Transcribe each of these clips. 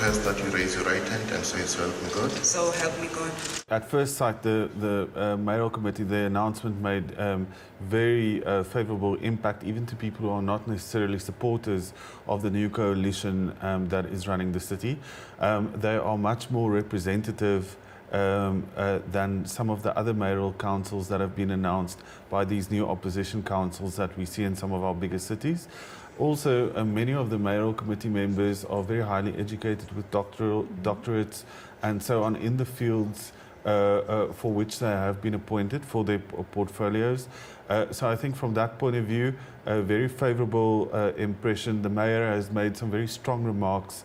request that you raise your right hand and say so help me God. So help me God. At first sight, the Mayoral Committee, the announcement made very favourable impact even to people who are not necessarily supporters of the new coalition that is running the city. They are much more representative than some of the other mayoral councils that have been announced by these new opposition councils that we see in some of our bigger cities. Also, many of the mayoral committee members are very highly educated with doctorates and so on in the fields for which they have been appointed for their portfolios. So I think from that point of view, a very favourable impression. The mayor has made some very strong remarks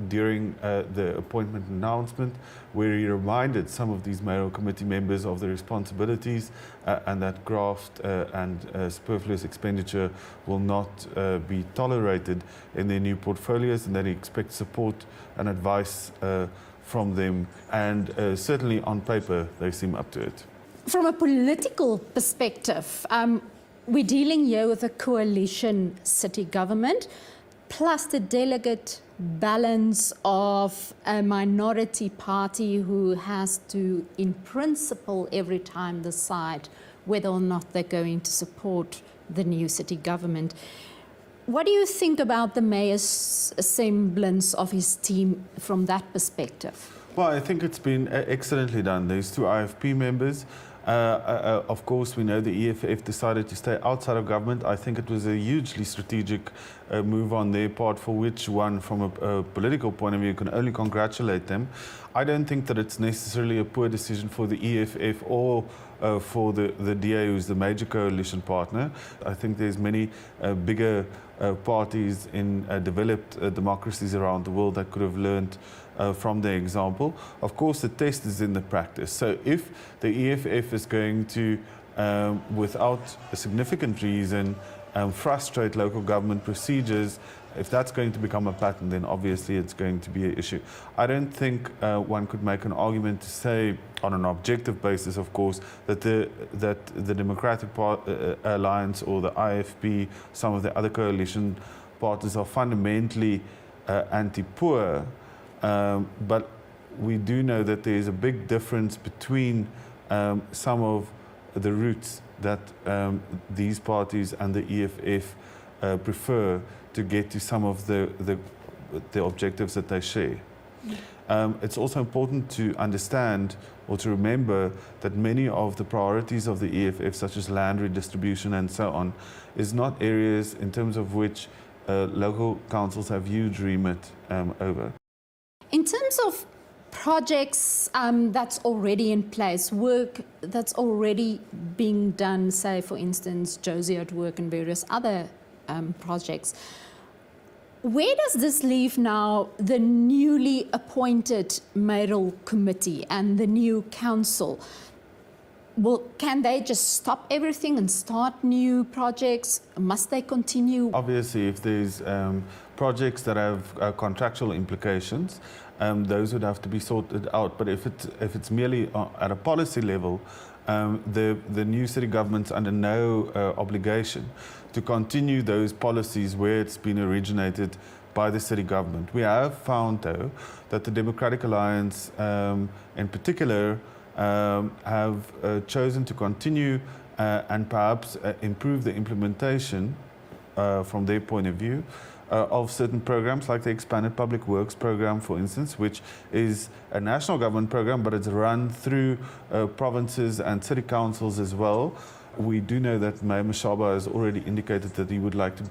during the appointment announcement, where he reminded some of these mayoral committee members of their responsibilities and that graft and superfluous expenditure will not be tolerated in their new portfolios, and that he expects support and advice from them, and certainly on paper they seem up to it. From a political perspective, we're dealing here with a coalition city government plus the delegate balance of a minority party who has to, in principle, every time decide whether or not they're going to support the new city government. What do you think about the mayor's semblance of his team from that perspective? Well, I think it's been excellently done. There's two IFP members. Of course, we know the EFF decided to stay outside of government. I think it was a hugely strategic move on their part, for which one, from a political point of view, can only congratulate them. I don't think that it's necessarily a poor decision for the EFF or for the DA, who's the major coalition partner. I think there's many bigger parties in developed democracies around the world that could have learned from their example. Of course, the test is in the practice. So if the EFF is going to, without a significant reason, frustrate local government procedures, if that's going to become a pattern, then obviously it's going to be an issue. I don't think one could make an argument to say, on an objective basis, of course, that the Democratic Alliance or the IFP, some of the other coalition parties, are fundamentally anti-poor. But we do know that there is a big difference between some of the routes that these parties and the EFF prefer to get to some of the objectives that they share. It's also important to understand or to remember that many of the priorities of the EFF, such as land redistribution and so on, is not areas in terms of which local councils have huge remit over. In terms of projects that's already in place, work that's already being done, say, for instance, Josie at Work and various other projects, where does this leave now the newly appointed mayoral committee and the new council? Well, can they just stop everything and start new projects? Must they continue? Obviously, if there's projects that have contractual implications, those would have to be sorted out. But if it's merely at a policy level, the new city government's under no obligation to continue those policies where it's been originated by the city government. We have found, though, that the Democratic Alliance, in particular, have chosen to continue and perhaps improve the implementation from their point of view of certain programs, like the Expanded Public Works program, for instance, which is a national government program, but it's run through provinces and city councils as well. We do know that Mayor Mashaba has already indicated that he would like to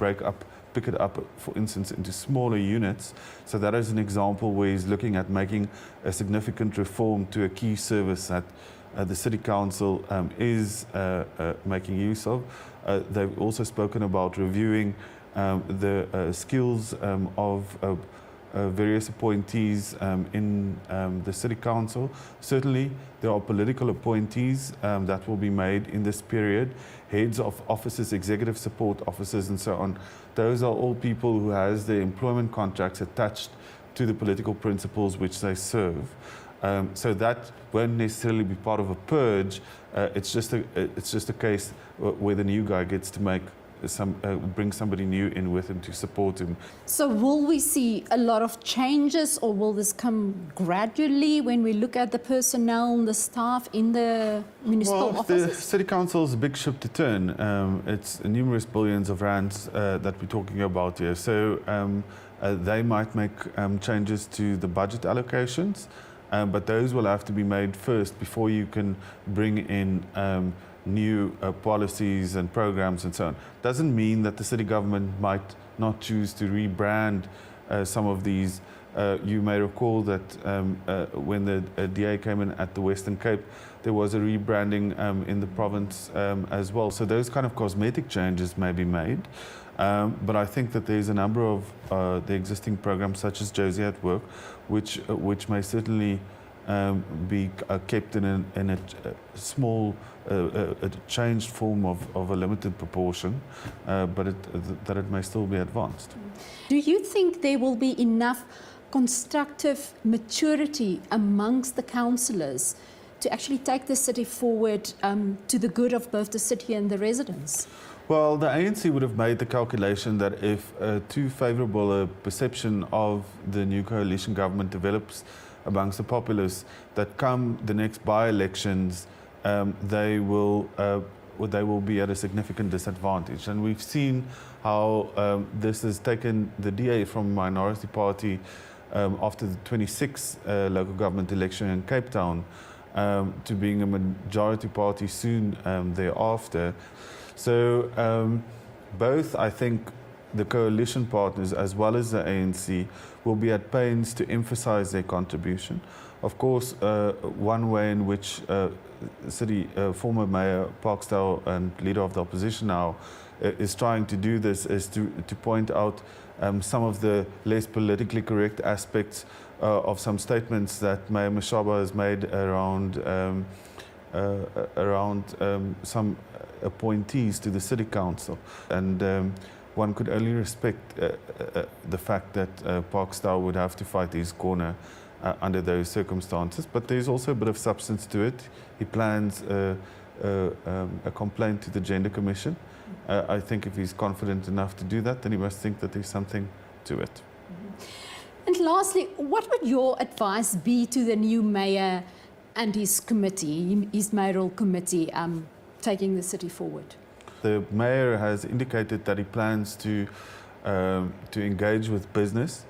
pick it up, for instance, into smaller units. So that is an example where he's looking at making a significant reform to a key service that the City Council is making use of. They've also spoken about reviewing the skills of various appointees in the City Council. Certainly, there are political appointees that will be made in this period, heads of offices, executive support officers, and so on. Those are all people who has their employment contracts attached to the political principles which they serve. So that won't necessarily be part of a purge. It's just a case where the new guy gets to make bring somebody new in with him to support him. So will we see a lot of changes, or will this come gradually when we look at the personnel and the staff in the municipal The offices? city council is a big ship to turn. It's numerous billions of rands that we're talking about here. So they might make changes to the budget allocations, but those will have to be made first before you can bring in new policies and programs and so on. Doesn't mean that the city government might not choose to rebrand some of these. You may recall that when the DA came in at the Western Cape, there was a rebranding in the province as well. So those kind of cosmetic changes may be made. But I think that there's a number of the existing programs, such as Josie at Work, which may certainly be kept in a small, a changed form of a limited proportion, but that it may still be advanced. Do you think there will be enough constructive maturity amongst the councillors to actually take the city forward to the good of both the city and the residents? Well, the ANC would have made the calculation that if too favourable a perception of the new coalition government develops amongst the populace, that come the next by-elections, they will be at a significant disadvantage. And we've seen how this has taken the DA from a minority party after the 26th local government election in Cape Town to being a majority party soon thereafter. So both, I think, the coalition partners as well as the ANC will be at pains to emphasize their contribution. Of course, one way in which former Mayor Parkstyle and leader of the opposition now is trying to do this is to point out some of the less politically correct aspects of some statements that Mayor Mashaba has made around some appointees to the city council. And one could only respect the fact that Parkstyle would have to fight his corner under those circumstances. But there's also a bit of substance to it. He plans a complaint to the Gender Commission. I think if he's confident enough to do that, then he must think that there's something to it. And lastly, what would your advice be to the new mayor and his committee, his mayoral committee, taking the city forward? The mayor has indicated that he plans to engage with business,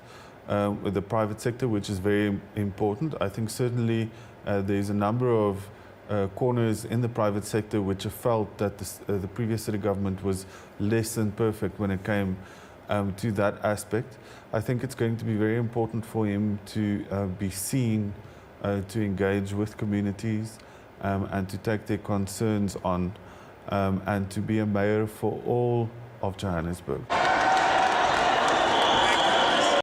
with the private sector, which is very important. I think certainly there's a number of corners in the private sector which have felt that the previous city government was less than perfect when it came to that aspect. I think it's going to be very important for him to be seen to engage with communities and to take their concerns on and to be a mayor for all of Johannesburg.